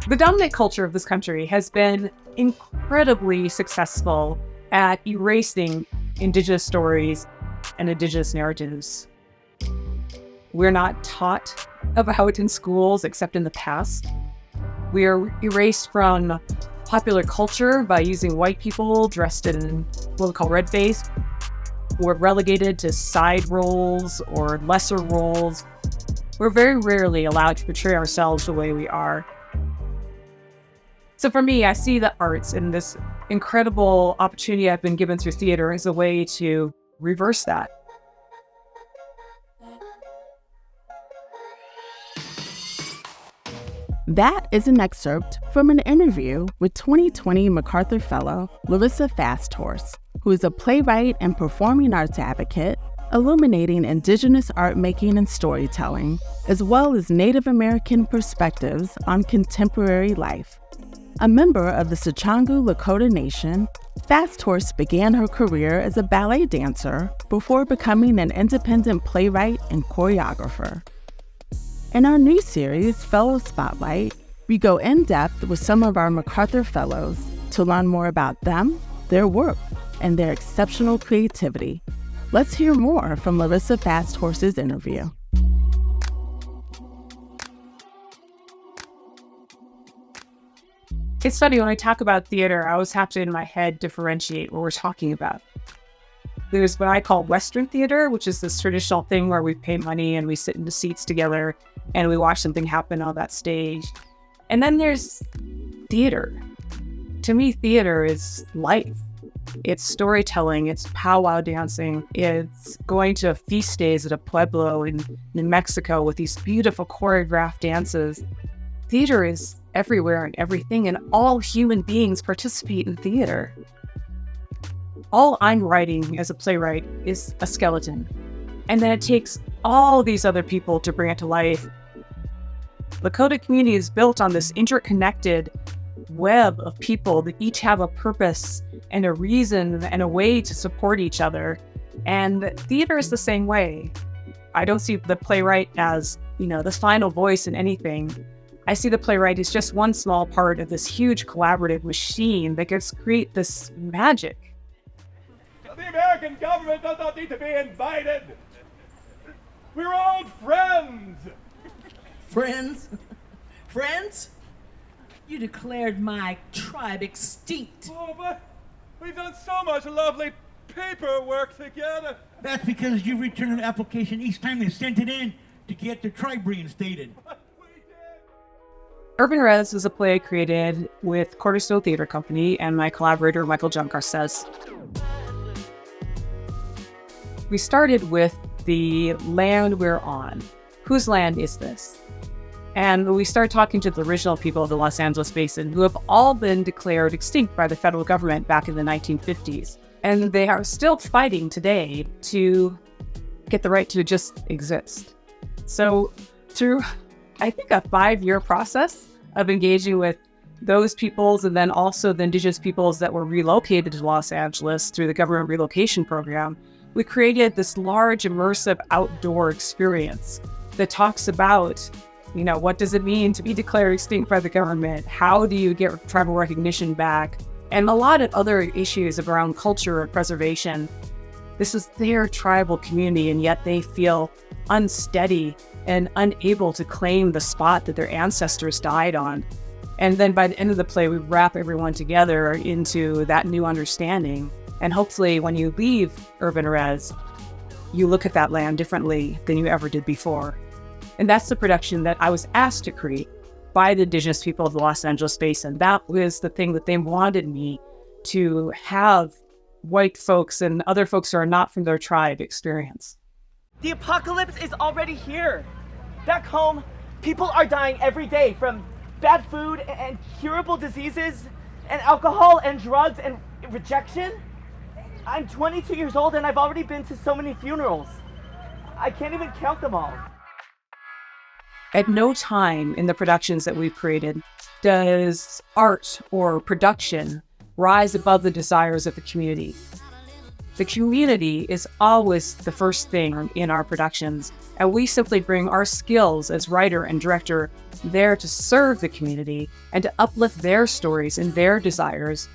The dominant culture of this country has been incredibly successful at erasing Indigenous stories and Indigenous narratives. We're not taught about in schools except in the past. We are erased from popular culture by using white people dressed in what we call red face. We're relegated to side roles or lesser roles. We're very rarely allowed to portray ourselves the way we are. So for me, I see the arts and this incredible opportunity I've been given through theater as a way to reverse that. That is an excerpt from an interview with 2020 MacArthur Fellow Larissa FastHorse, who is a playwright and performing arts advocate, illuminating Indigenous art making and storytelling, as well as Native American perspectives on contemporary life. A member of the Sichangu Lakota Nation, FastHorse began her career as a ballet dancer before becoming an independent playwright and choreographer. In our new series, Fellow Spotlight, we go in-depth with some of our MacArthur Fellows to learn more about them, their work, and their exceptional creativity. Let's hear more from Larissa FastHorse's interview. It's funny, when I talk about theater, I always have to, in my head, differentiate what we're talking about. There's what I call Western theater, which is this traditional thing where we pay money and we sit in the seats together and we watch something happen on that stage. And then there's theater. To me, theater is life. It's storytelling, it's powwow dancing, it's going to feast days at a pueblo in New Mexico with these beautiful choreographed dances. Theater is everywhere and everything, and all human beings participate in theater. All I'm writing as a playwright is a skeleton, and then it takes all these other people to bring it to life. Lakota community is built on this interconnected web of people that each have a purpose and a reason and a way to support each other. And theater is the same way. I don't see the playwright as, the final voice in anything. I see the playwright as just one small part of this huge collaborative machine that gets create this magic. The American government does not need to be invited. We're old friends. Friends? Friends? You declared my tribe extinct. Oh, but we've done so much lovely paperwork together. That's because you returned an application each time they sent it in to get the tribe reinstated. Urban Res is a play I created with Cornerstone Theater Company and my collaborator, Michael Junkarces. We started with the land we're on. Whose land is this? And we started talking to the original people of the Los Angeles Basin, who have all been declared extinct by the federal government back in the 1950s. And they are still fighting today to get the right to just exist. So through, I think, a 5-year process of engaging with those peoples and then also the Indigenous peoples that were relocated to Los Angeles through the government relocation program, we created this large immersive outdoor experience that talks about what does it mean to be declared extinct by the government? How do you get tribal recognition back? And a lot of other issues around culture and preservation. This is their tribal community, and yet they feel unsteady and unable to claim the spot that their ancestors died on. And then by the end of the play, we wrap everyone together into that new understanding. And hopefully when you leave Urban Res, you look at that land differently than you ever did before. And that's the production that I was asked to create by the Indigenous people of the Los Angeles Basin. That was the thing that they wanted me to have white folks and other folks who are not from their tribe experience. The apocalypse is already here. Back home, people are dying every day from bad food and curable diseases and alcohol and drugs and rejection. I'm 22 years old and I've already been to so many funerals. I can't even count them all. At no time in the productions that we've created does art or production rise above the desires of the community. The community is always the first thing in our productions, and we simply bring our skills as writer and director there to serve the community and to uplift their stories and their desires.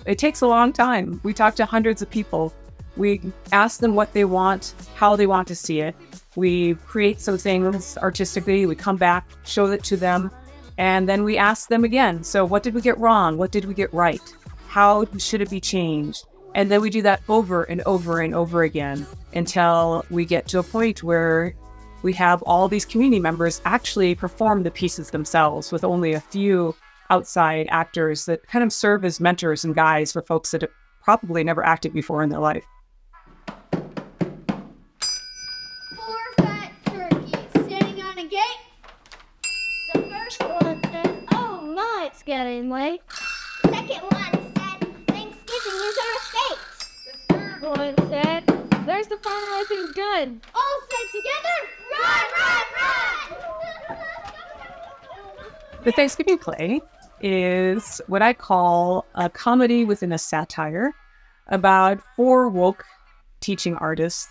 It takes a long time. We talk to hundreds of people. We ask them what they want, how they want to see it. We create some things artistically. We come back, show it to them, and then we ask them again. So what did we get wrong? What did we get right? How should it be changed? And then we do that over and over and over again until we get to a point where we have all these community members actually perform the pieces themselves with only a few outside actors that kind of serve as mentors and guides for folks that have probably never acted before in their life. 4 fat turkeys sitting on a gate. The first one said, "Oh my, it's getting late." The second one said, "Thanksgiving is our state." The third one said, "There's the fundraising done." All said together, "Run, run, run!" The Thanksgiving play is what I call a comedy within a satire about 4 woke teaching artists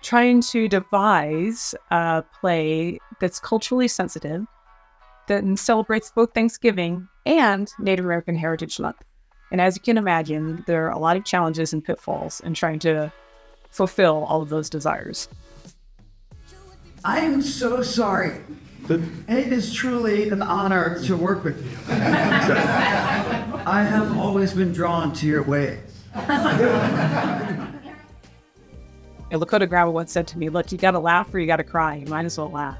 trying to devise a play that's culturally sensitive, that celebrates both Thanksgiving and Native American Heritage Month. And as you can imagine, there are a lot of challenges and pitfalls in trying to fulfill all of those desires. I am so sorry. It is truly an honor to work with you. I have always been drawn to your ways. And Lakota Grandma once said to me, "Look, you gotta laugh or you gotta cry. You might as well laugh."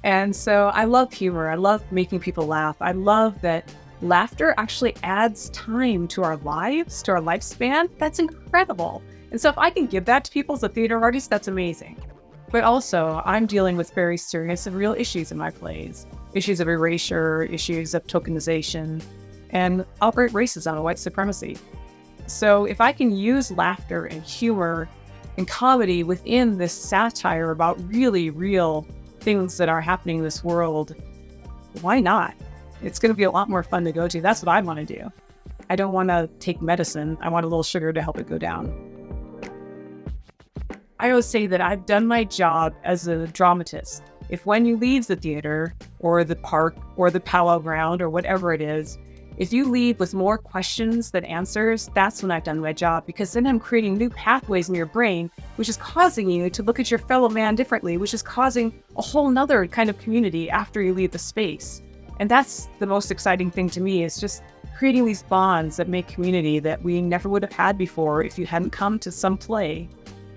And so I love humor. I love making people laugh. I love that laughter actually adds time to our lives, to our lifespan. That's incredible. And so if I can give that to people as a theater artist, that's amazing. But also, I'm dealing with very serious and real issues in my plays. Issues of erasure, issues of tokenization, and outright racism and white supremacy. So if I can use laughter and humor and comedy within this satire about really real things that are happening in this world, why not? It's going to be a lot more fun to go to. That's what I want to do. I don't want to take medicine. I want a little sugar to help it go down. I always say that I've done my job as a dramatist. If when you leave the theater or the park or the powwow ground or whatever it is, if you leave with more questions than answers, that's when I've done my job, because then I'm creating new pathways in your brain, which is causing you to look at your fellow man differently, which is causing a whole nother kind of community after you leave the space. And that's the most exciting thing to me, is just creating these bonds that make community that we never would have had before if you hadn't come to some play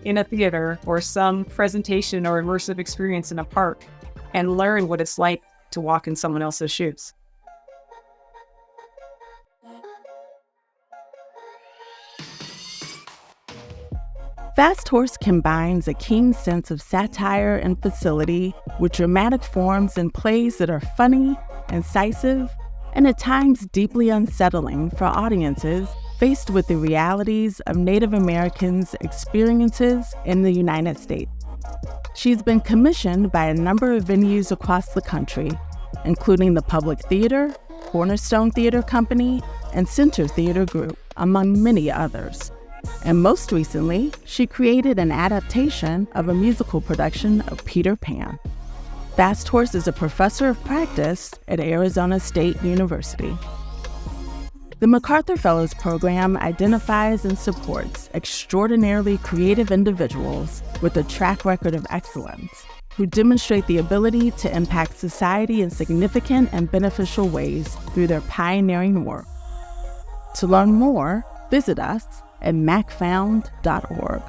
in a theater or some presentation or immersive experience in a park and learn what it's like to walk in someone else's shoes. FastHorse combines a keen sense of satire and facility with dramatic forms and plays that are funny, incisive, and at times deeply unsettling for audiences faced with the realities of Native Americans' experiences in the United States. She's been commissioned by a number of venues across the country, including the Public Theater, Cornerstone Theater Company, and Center Theater Group, among many others. And most recently, she created an adaptation of a musical production of Peter Pan. FastHorse is a professor of practice at Arizona State University. The MacArthur Fellows program identifies and supports extraordinarily creative individuals with a track record of excellence who demonstrate the ability to impact society in significant and beneficial ways through their pioneering work. To learn more, visit us at macfound.org.